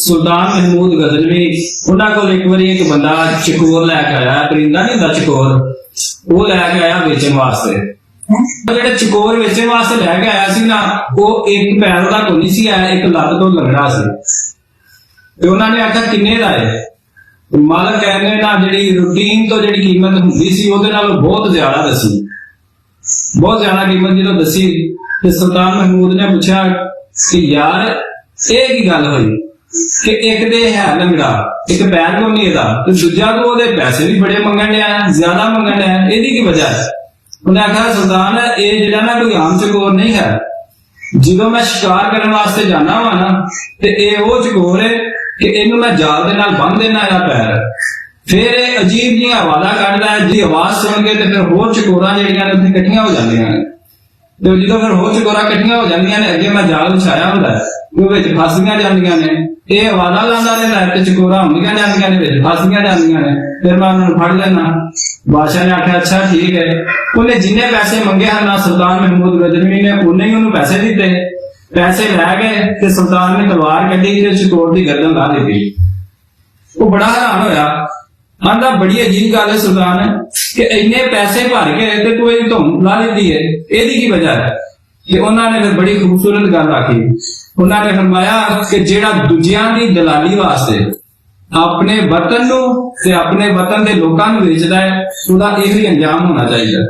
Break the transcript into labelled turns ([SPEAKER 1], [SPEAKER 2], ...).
[SPEAKER 1] सुल्तान महमूद गजनवी उन्होंने को एक बार एक बंदा चकोर लैके आया, परिंदा नहीं होंदा चकोर, वो लैके आया बेचने वास्ते। जो चकोर बेचने वास्ते लैके आया सी ना, वो एक पैर का कोई नहीं सी आया, एक लत्त तो लगड़ा सी। उन्होंने आख्या किन्ने दा है? मालक कहने ना जी रूटीन तो जी कीमत होंगी सी उहदे नालों बहुत ज्यादा दसी, बहुत ज्यादा कीमत जो दसी। सुल्तान महमूद ने पूछा कि यार ये की गल हुई कि एक दे है लंगड़ा, एक पैर को नहीं था, तो दूजा तो वो पैसे भी बड़े मंगन लिया, ज्यादा मंगन लिया, यदि की वजह है? उन्हें आखा सुल्तान ये जिला ना कोई आम चकोर नहीं है, जो मैं शिकार करने वास्ते जाना वा ना, तो ये वो चकोर है कि इनू मैं जाल दे नाल बन देना है पैर, फिर ये अजीब जी आवाजा कढ़दा है, जी आवाज सुन के फिर होर चकोरां जिहड़ियां ने उत्थे इकट्ठियां हो जांदियां ने। तो जो फिर होर चकोरां इकट्ठियां हो जांदियां ने, अगे मैं जाल विछाया हुंदा है, वो विच फसदियां जांदियां ने, ये आवाजा लांदा रहिंदा है ते चकोरां हुंदियां जांदियां ने, विच फसदियां जांदियां ने। फिर मैं उन्होंने फड़ लेना। बादशाह ने आख्या अच्छा ठीक है। उन्हें जिन्ने पैसे मंगे हैं ना सुल्तान महमूद गजनवी ने उन्हें ही उन्होंने पैसे दिते। पैसे लै गए ते सुल्तान ने तलवार कड्ढी ते चकोर दी गर्दन ला दी। वो बड़ा हैरान होया, आंदा बड़ी अजीब गल है सुल्तान कि इन्ने पैसे भर के ते तू इहदी धुन ला दी है, इहदी की वजह है? कि उन्होंने फिर बड़ी खूबसूरत गल आखी। उन्होंने फरमाया कि जेड़ा दूजियां दी दलाली वास्ते अपने वतन नूं ते अपने वतन दे लोकां नूं वेचदा है, उहदा इहो ही अंजाम होना चाहिए।